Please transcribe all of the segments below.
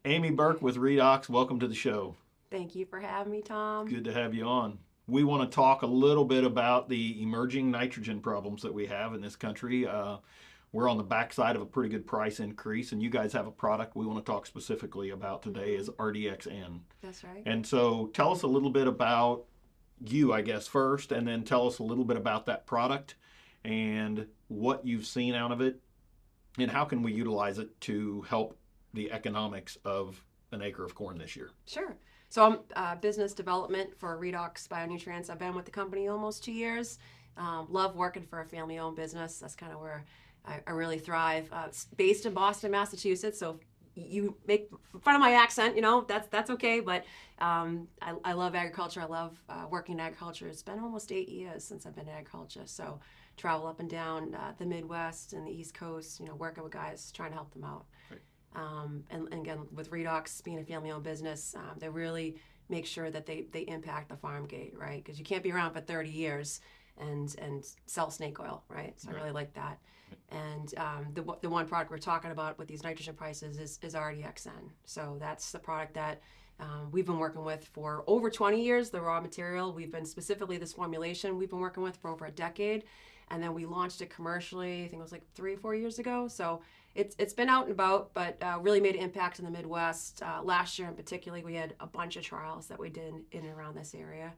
Amiee Burke with Redox, welcome to the show. Thank you for having me, Tom. Good to have you on. We want to talk a little bit about the emerging nitrogen problems that we have in this country. We're on the backside of a pretty good price increase, and you guys have a product we want to talk specifically about today is RDXN. That's right. And so tell us a little bit about you, I guess, first, and then tell us a little bit about that product and what you've seen out of it, and how can we utilize it to help the economics of an acre of corn this year. Sure. So I'm business development for Redox Bionutrients. I've been with the company almost 2 years. Love working for a family-owned business. That's kind of where I really thrive. It's based in Boston, Massachusetts. So you make fun of my accent, that's okay. But I love agriculture. I love working in agriculture. It's been almost 8 years since I've been in agriculture. So travel up and down the Midwest and the East Coast, working with guys, trying to help them out. Right. And again, with Redox being a family-owned business, they really make sure that they impact the farm gate, right? Because you can't be around for 30 years and sell snake oil, right? So I really like that. And the one product we're talking about with these nitrogen prices is RDXN. So that's the product that we've been working with for over 20 years, the raw material. We've been specifically this formulation we've been working with for over a decade. And then we launched it commercially, I think it was like 3 or 4 years ago. So it's been out and about, but really made an impact in the Midwest. Last year in particular, we had a bunch of trials that we did in and around this area.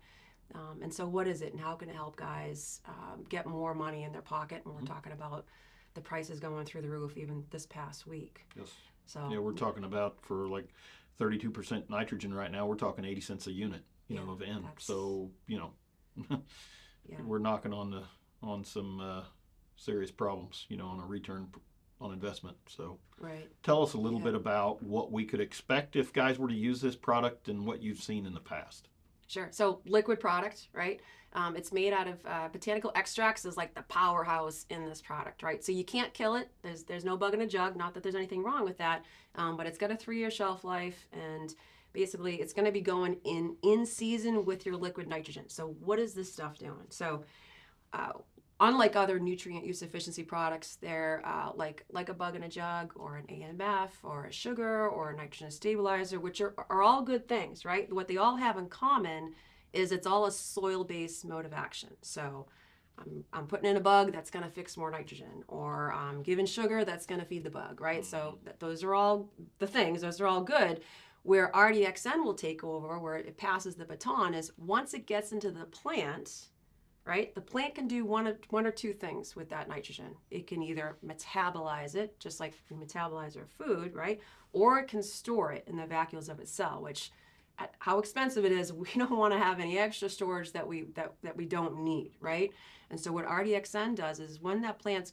And so what is it and how can it help guys get more money in their pocket? And we're talking about the prices going through the roof even this past week. Yes. So Yeah, we're talking about for like 32% nitrogen right now, we're talking 80 cents a unit, of N. So, yeah. we're knocking on some serious problems, on a return on investment. So Right. tell us a little bit about what we could expect if guys were to use this product and what you've seen in the past. Sure. So liquid product, right? It's made out of botanical extracts is like the powerhouse in this product, right? So you can't kill it. There's no bug in a jug. Not that there's anything wrong with that, but it's got a 3-year shelf life, and basically it's going to be going in season with your liquid nitrogen. So what is this stuff doing? So unlike other nutrient use efficiency products, they're like a bug in a jug or an AMF or a sugar or a nitrogen stabilizer, which are all good things, right? What they all have in common is it's all a soil-based mode of action. So I'm putting in a bug that's going to fix more nitrogen, or I'm giving sugar that's going to feed the bug, right? So those are all the things. Those are all good. Where RDXN will take over, where it passes the baton, is once it gets into the plant, right? The plant can do one or two things with that nitrogen. It can either metabolize it, just like we metabolize our food, right? Or it can store it in the vacuoles of its cell, which at how expensive it is, we don't want to have any extra storage that we don't need, right? And so what RDXN does is when that plant's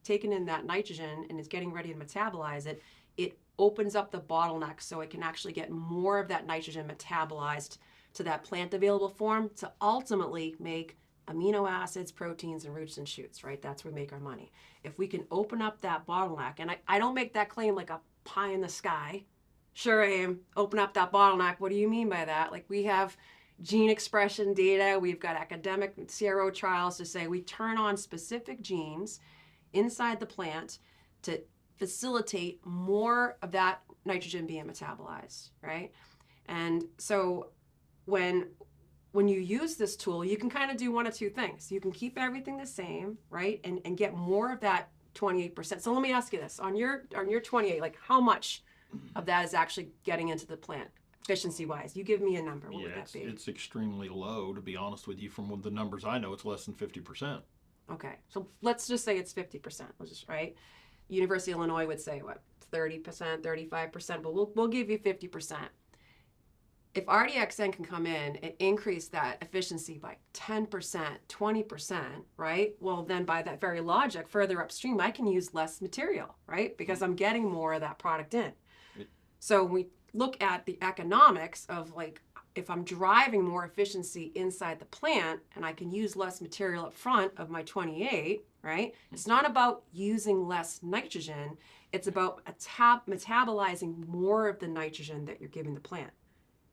taking in that nitrogen and is getting ready to metabolize it, it opens up the bottleneck so it can actually get more of that nitrogen metabolized to that plant available form to ultimately make amino acids, proteins, and roots and shoots, right? That's where we make our money. If we can open up that bottleneck, and I don't make that claim like a pie in the sky. Sure I am. Open up that bottleneck. What do you mean by that? Like, we have gene expression data. We've got academic CRO trials to say we turn on specific genes inside the plant to facilitate more of that nitrogen being metabolized, right? And so when you use this tool, you can kind of do one of two things. You can keep everything the same, right? And get more of that 28%. So let me ask you this. On your 28, like, how much of that is actually getting into the plant, efficiency-wise? You give me a number. What would that be? It's extremely low, to be honest with you. From the numbers I know, it's less than 50%. Okay, so let's just say it's 50%. Right? University of Illinois would say, what, 30%, 35%, but we'll give you 50%. If RDXN can come in and increase that efficiency by 10%, 20%, right? Well, then by that very logic, further upstream, I can use less material, right? Because I'm getting more of that product in. So we look at the economics of, like, if I'm driving more efficiency inside the plant and I can use less material up front of my 28, right? It's not about using less nitrogen. It's about metabolizing more of the nitrogen that you're giving the plant.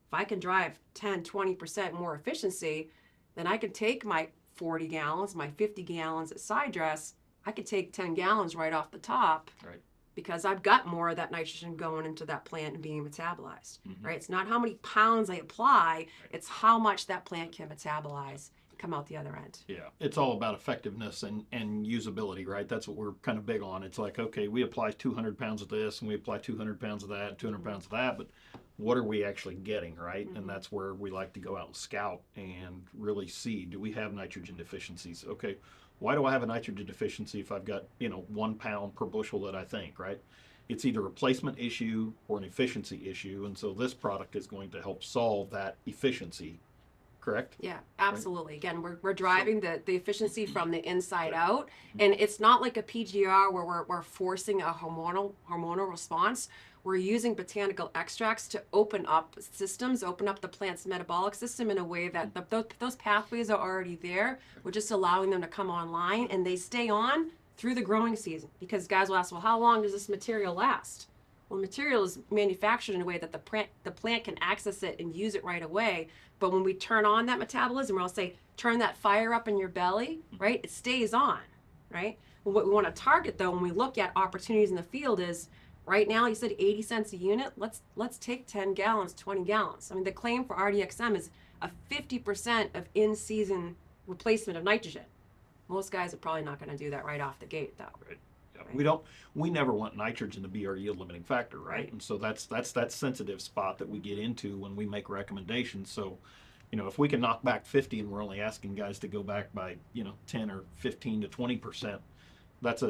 If I can drive 10, 20% more efficiency, then I can take my 40 gallons, my 50 gallons at side dress, I could take 10 gallons right off the top. Right. because I've got more of that nitrogen going into that plant and being metabolized, right? It's not how many pounds I apply, it's how much that plant can metabolize and come out the other end. Yeah, it's all about effectiveness and usability, right? That's what we're kind of big on. It's like, okay, we apply 200 pounds of this and we apply 200 pounds of that, 200 pounds of that, but what are we actually getting, right? And that's where we like to go out and scout and really see, do we have nitrogen deficiencies? Okay, why do I have a nitrogen deficiency if I've got, 1 pound per bushel that I think, right? It's either a placement issue or an efficiency issue. And so this product is going to help solve that efficiency, correct? Yeah, absolutely. Right? Again, we're driving the efficiency from the inside out. And it's not like a PGR where we're forcing a hormonal response. We're using botanical extracts to open up systems, open up the plant's metabolic system in a way that those pathways are already there. We're just allowing them to come online, and they stay on through the growing season. Because guys will ask, well, how long does this material last? Well, material is manufactured in a way that the plant can access it and use it right away. But when we turn on that metabolism, we'll say, turn that fire up in your belly, right? It stays on, right? Well, what we want to target, though, when we look at opportunities in the field is, right now, you said 80 cents a unit. Let's take 10 gallons, 20 gallons. I mean, the claim for RDXM is a 50% of in-season replacement of nitrogen. Most guys are probably not going to do that right off the gate, though. Right. Yeah. We never want nitrogen to be our yield limiting factor, right? And so that's that sensitive spot that we get into when we make recommendations. So, if we can knock back 50 and we're only asking guys to go back by, 10 or 15 to 20%, that's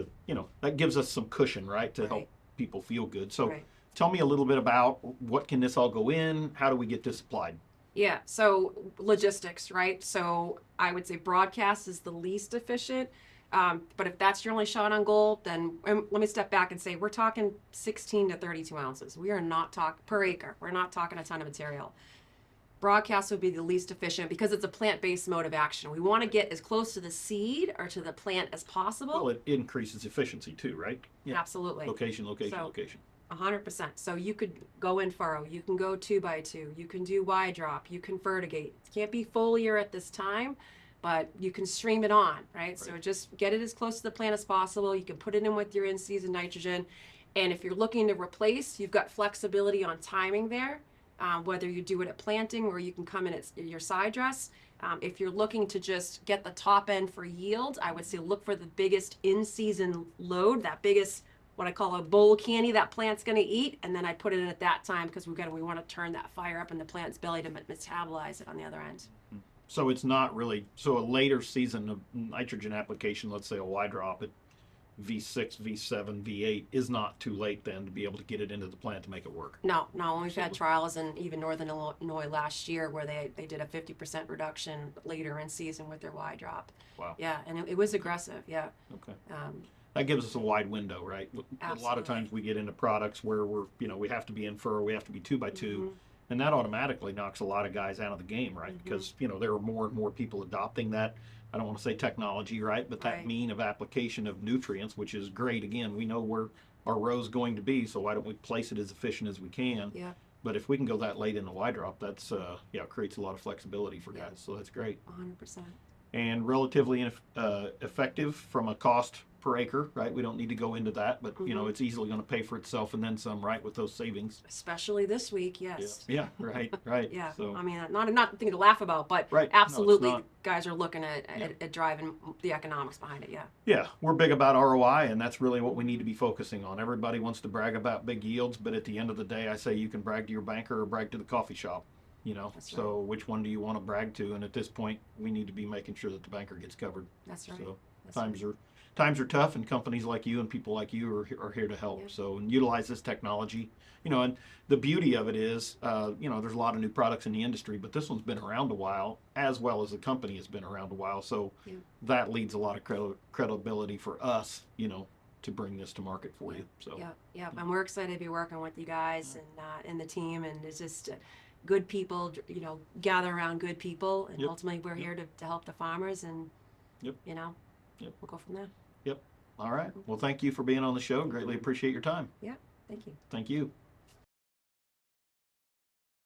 that gives us some cushion, right? To help people feel good. So tell me a little bit about what can this all go in? How do we get this applied? Yeah, so logistics, right? So I would say broadcast is the least efficient. But if that's your only shot on goal, then let me step back and say we're talking 16 to 32 ounces. We are not talking per acre. We're not talking a ton of material. Broadcast would be the least efficient because it's a plant-based mode of action. We want to get as close to the seed or to the plant as possible. Well, it increases efficiency too, right? Yeah. Absolutely. Location. 100%. So you could go in furrow, you can go 2x2, you can do Y drop, you can fertigate. It can't be foliar at this time, but you can stream it on, right? So just get it as close to the plant as possible. You can put it in with your in-season nitrogen. And if you're looking to replace, you've got flexibility on timing there, whether you do it at planting or you can come in at your side dress. If you're looking to just get the top end for yield, I would say look for the biggest in-season load, that biggest, what I call a bowl candy that plant's going to eat, and then I put it in at that time because we want to turn that fire up in the plant's belly to metabolize it on the other end. So it's not really, so a later season of nitrogen application, let's say a Y drop at V6, V7, V8 is not too late then to be able to get it into the plant to make it work. No, we've had trials in even Northern Illinois last year where they did a 50% reduction later in season with their Y drop. Wow. Yeah, and it was aggressive, yeah. Okay. That gives us a wide window, right? Absolutely. A lot of times we get into products where we have to be in furrow, we have to be 2x2, and that automatically knocks a lot of guys out of the game, right? Because, there are more and more people adopting that. I don't want to say technology, right? But that mean of application of nutrients, which is great. Again, we know where our row's going to be, so why don't we place it as efficient as we can? Yeah. But if we can go that late in the Y drop, that's, it creates a lot of flexibility for guys. So that's great. 100%. And relatively effective from a cost per acre, right? We don't need to go into that, but it's easily going to pay for itself and then some, right, with those savings. Especially this week, yes. Yeah, right. Yeah, so, I mean, not thing to laugh about, but absolutely, guys are looking at driving the economics behind it. Yeah. Yeah, we're big about ROI, and that's really what we need to be focusing on. Everybody wants to brag about big yields, but at the end of the day, I say you can brag to your banker or brag to the coffee shop. So which one do you want to brag to? And at this point, we need to be making sure that the banker gets covered. That's right. So times are tough, and companies like you and people like you are here to help. So and utilize this technology. And the beauty of it is, there's a lot of new products in the industry, but this one's been around a while, as well as the company has been around a while. So that leads a lot of credibility for us, to bring this to market for you. So yeah, and we're excited to be working with you guys and the team, and it's just. Good people, gather around good people, and ultimately we're here to help the farmers, and we'll go from there. All right. Well, thank you for being on the show. Greatly appreciate your time. Yeah, thank you. Thank you.